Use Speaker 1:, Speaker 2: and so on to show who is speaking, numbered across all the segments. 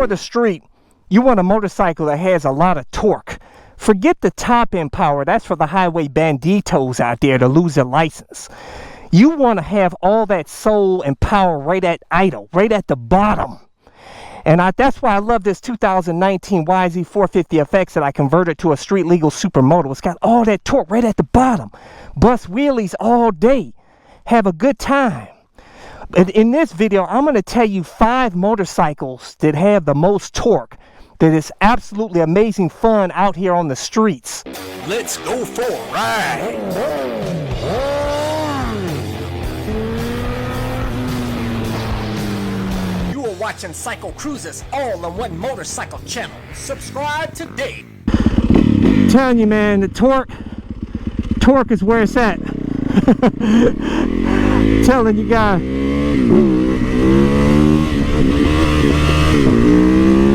Speaker 1: for the street, you want a motorcycle that has a lot of torque. Forget the top end power. That's for the highway banditos out there to lose their license. You want to have all that soul and power right at idle, right at the bottom. And that's why I love this 2019 YZ450FX that I converted to a street legal Supermoto. It's got all that torque right at the bottom. Bust wheelies all day. Have a good time. In this video, I'm going to tell you 5 motorcycles that have the most torque, that is absolutely amazing fun out here on the streets.
Speaker 2: Let's go for a ride. You are watching CycleCruza's all-in-one motorcycle channel. Subscribe today.
Speaker 1: I'm telling you, man, the torque is where it's at. Telling you guys.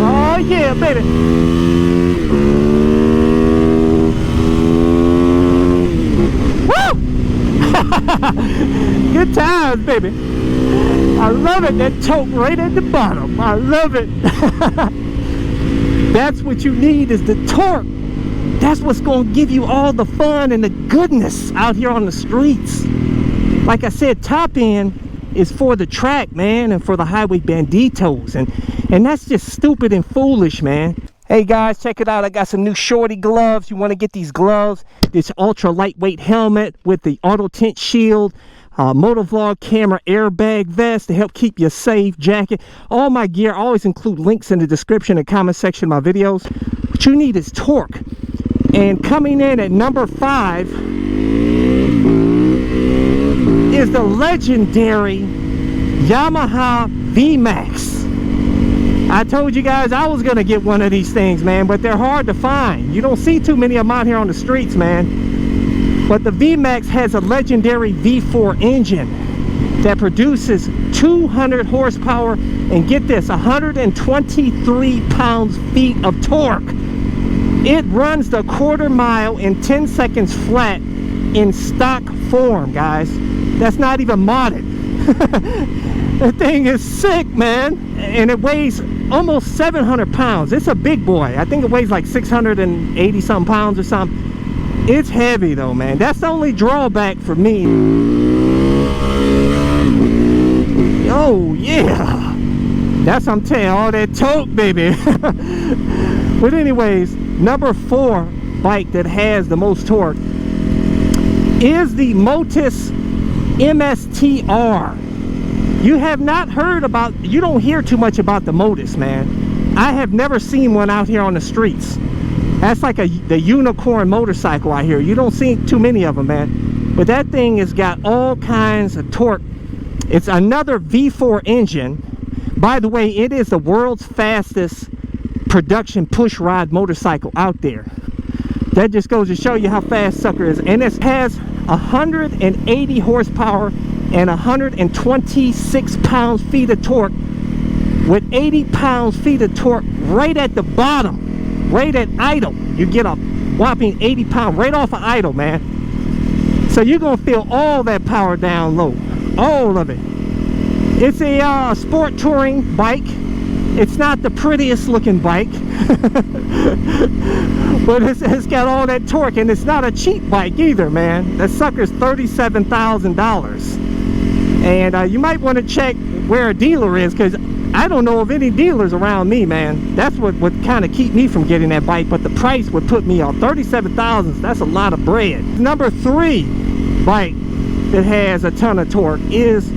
Speaker 1: Oh yeah, baby. Woo! Good times, baby. I love it. That torque right at the bottom. I love it. That's what you need, is the torque. That's what's going to give you all the fun and the goodness out here on the streets. Like I said, top end is for the track, man, and for the highway banditos, and that's just stupid and foolish, man. Hey guys, check it out. I got some new shorty gloves. You want to get these gloves, this ultra lightweight helmet with the auto tint shield, motovlog camera airbag vest to help keep you safe, jacket. All my gear, I always include links in the description and comment section of my videos. What you need is torque. And coming in at number 5 is the legendary Yamaha VMAX. I told you guys I was gonna get one of these things, man, but they're hard to find. You don't see too many of them out here on the streets, man. But the VMAX has a legendary V4 engine that produces 200 horsepower and get this, 123 pounds-feet of torque. It runs the quarter mile in 10 seconds flat in stock form, guys. That's not even modded. That thing is sick, man. And it weighs almost 700 pounds. It's a big boy. I think it weighs like 680 something pounds or something. It's heavy though, man. That's the only drawback for me. Oh yeah, that's what I'm telling you, all that torque, baby. But anyways, number 4 bike that has the most torque is the Motus MSTR. You have not heard about, you don't hear too much about the Motus, man. I have never seen one out here on the streets. That's like the unicorn motorcycle out here. You don't see too many of them, man. But that thing has got all kinds of torque. It's another V4 engine. By the way, it is the world's fastest production push rod motorcycle out there. That just goes to show you how fast sucker is. And it has 180 horsepower and 126 pounds-feet of torque, with 80 pounds-feet of torque right at the bottom, right at idle. You get a whopping 80 pounds right off of idle, man. So you're gonna feel all that power down low, all of it. It's a sport touring bike. It's not the prettiest looking bike, but it's got all that torque, and it's not a cheap bike either, man. That sucker's $37,000. And you might want to check where a dealer is, because I don't know of any dealers around me, man. That's what would kind of keep me from getting that bike, but the price would put me on $37,000. That's a lot of bread. Number 3 bike that has a ton of torque is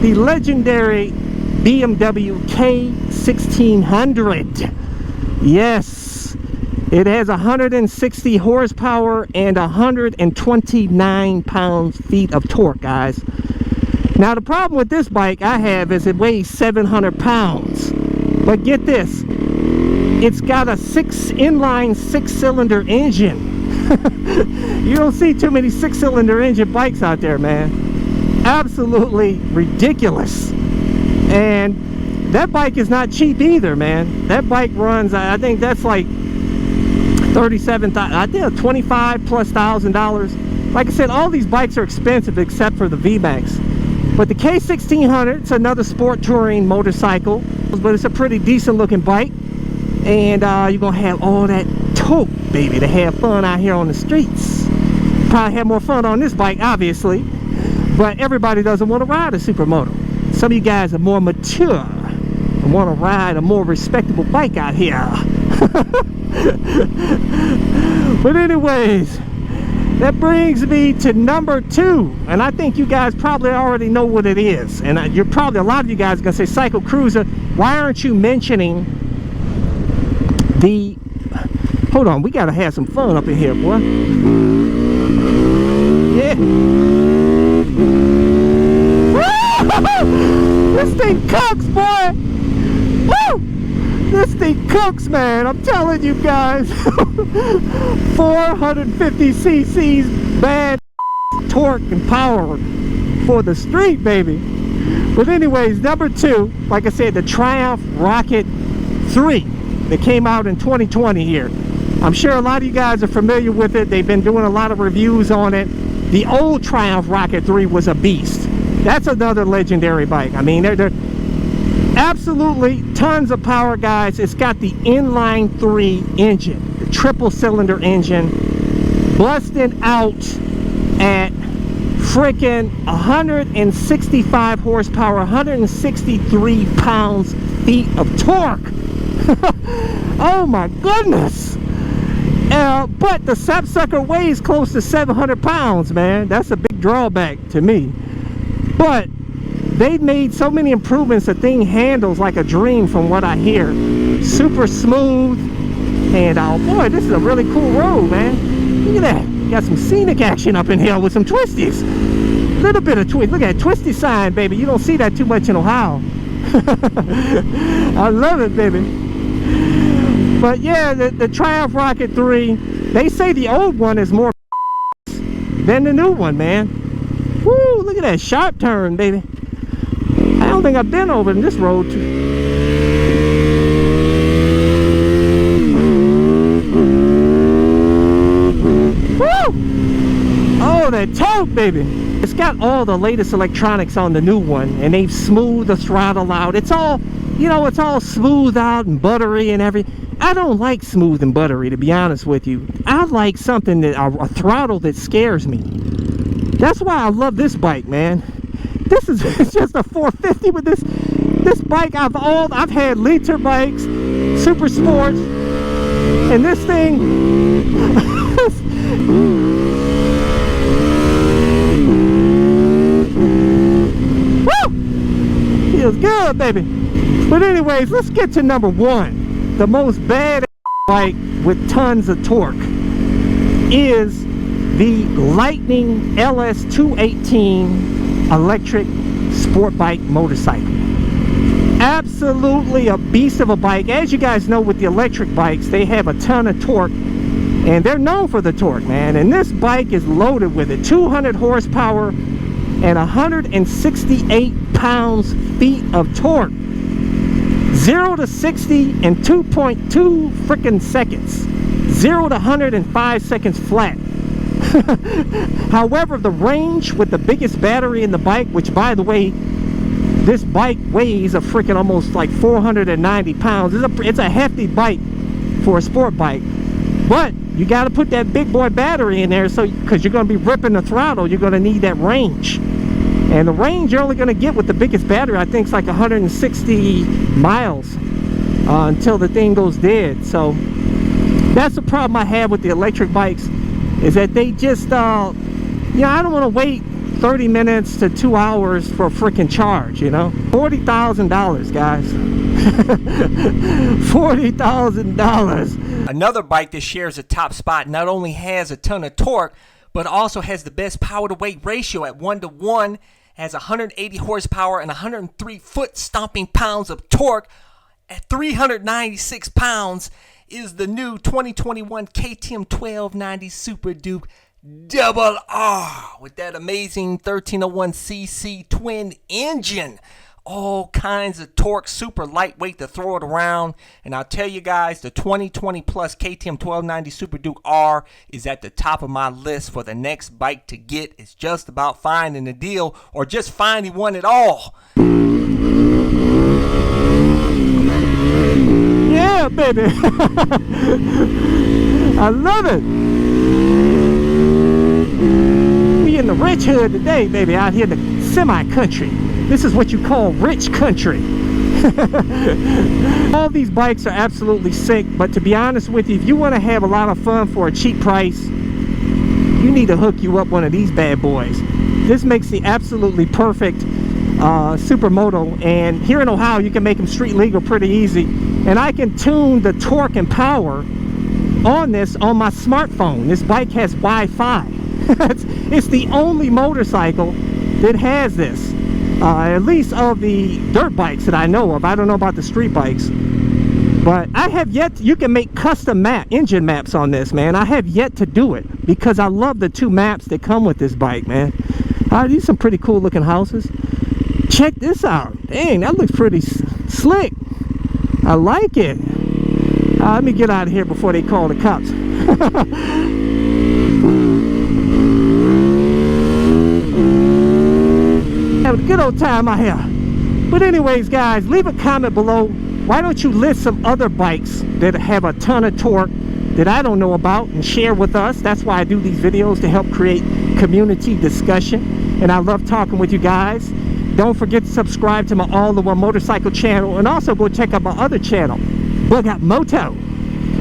Speaker 1: the legendary BMW K1600. Yes, it has 160 horsepower and 129 pounds-feet of torque, guys. Now the problem with this bike I have is it weighs 700 pounds. But get this, it's got a inline 6-cylinder engine. You don't see too many 6-cylinder engine bikes out there, man. Absolutely ridiculous. And that bike is not cheap either, man. That bike runs, I think that's like $37,000, I think $25,000+. Like I said, all these bikes are expensive except for the VMAX. But the K1600, it's another sport touring motorcycle, but it's a pretty decent looking bike. And you're gonna have all that torque, baby, to have fun out here on the streets. Probably have more fun on this bike, obviously, but everybody doesn't want to ride a Supermoto. Some of you guys are more mature and want to ride a more respectable bike out here. But anyways, that brings me to number 2, and I think you guys probably already know what it is. And you're probably, a lot of you guys are gonna say, CycleCruza, why aren't you mentioning the, hold on, we gotta have some fun up in here, boy. Yeah. This thing cooks, boy. Woo! This thing cooks, man. I'm telling you guys. 450 cc's bad torque and power for the street, baby. But anyways, number 2, like I said, the Triumph Rocket 3 that came out in 2020 here. I'm sure a lot of you guys are familiar with it. They've been doing a lot of reviews on it. The old Triumph Rocket 3 was a beast. That's another legendary bike. I mean, they're absolutely tons of power, guys. It's got the inline 3 engine, the triple cylinder engine, busting out at freaking 165 horsepower, 163 pounds-feet of torque. Oh my goodness. But the sapsucker weighs close to 700 pounds, man. That's a big drawback to me. But they've made so many improvements. The thing handles like a dream from what I hear. Super smooth. And oh boy, this is a really cool road, man. Look at that. Got some scenic action up in here with some twisties. Little bit of twist. Look at that twisty sign, baby. You don't see that too much in Ohio. I love it, baby. But yeah, the Triumph Rocket 3, they say the old one is more than the new one, man. Woo, look at that sharp turn, baby. I don't think I've been over in this road too. Woo! Oh, that torque, baby. It's got all the latest electronics on the new one, and they've smoothed the throttle out. It's all, you know, it's all smooth out and buttery and everything. I don't like smooth and buttery, to be honest with you. I like something that a throttle that scares me. That's why I love this bike, man. This is it's just a 450 with this bike. I've had liter bikes, super sports, and this thing. Woo! Feels good, baby. But anyways, let's get to number 1. The most bad bike with tons of torque is the Lightning LS218 electric sport bike motorcycle. Absolutely a beast of a bike. As you guys know, with the electric bikes, they have a ton of torque, and they're known for the torque, man. And this bike is loaded with it. 200 horsepower and 168 pounds-feet of torque. 0 to 60 in 2.2 freaking seconds. 0 to 100 in 5 seconds flat. However, the range with the biggest battery in the bike, which by the way, this bike weighs a freaking almost like 490 pounds. It's a hefty bike for a sport bike. But you got to put that big boy battery in there, so because you're going to be ripping the throttle, you're going to need that range. And the range you're only going to get with the biggest battery, I think, is like 160 miles until the thing goes dead. So that's the problem I have with the electric bikes, is that they just, you know, I don't want to wait 30 minutes to 2 hours for a freaking charge, you know. $40,000, guys. $40,000.
Speaker 2: Another bike that shares a top spot not only has a ton of torque, but also has the best power to weight ratio at 1:1, has 180 horsepower and 103 foot stomping pounds of torque at 396 pounds, is the new 2021 KTM 1290 Super Duke Double R with that amazing 1301cc twin engine. All kinds of torque, super lightweight to throw it around. And I'll tell you guys, the 2020 plus KTM 1290 Super Duke R is at the top of my list for the next bike to get. It's just about finding a deal or just finding one at all.
Speaker 1: Yeah, Yeah, baby. I love it. We in the rich hood today, baby, out here in the semi-country. This is what you call rich country. All these bikes are absolutely sick, but to be honest with you, if you want to have a lot of fun for a cheap price, you need to hook you up one of these bad boys. This makes the absolutely perfect Supermoto, and here in Ohio you can make them street legal pretty easy, and I can tune the torque and power on this on my smartphone. This bike has Wi-Fi. It's the only motorcycle that has this, at least of the dirt bikes that I know of. I don't know about the street bikes, but I have yet to, you can make custom engine maps on this, man. I have yet to do it because I love the 2 maps that come with this bike, man. These are some pretty cool looking houses. Check this out. Dang, that looks pretty slick. I like it. Let me get out of here before they call the cops. Have a good old time out here. But anyways, guys, leave a comment below. Why don't you list some other bikes that have a ton of torque that I don't know about and share with us? That's why I do these videos, to help create community discussion. And I love talking with you guys. Don't forget to subscribe to my All in One Motorcycle channel, and also go check out my other channel, Bug Out Moto.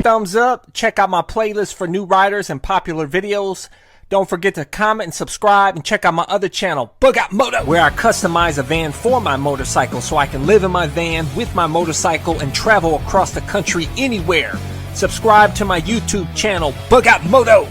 Speaker 2: Thumbs up. Check out my playlist for new riders and popular videos. Don't forget to comment and subscribe, and check out my other channel, Bug Out Moto, where I customize a van for my motorcycle so I can live in my van with my motorcycle and travel across the country anywhere. Subscribe to my YouTube channel, Bug Out Moto.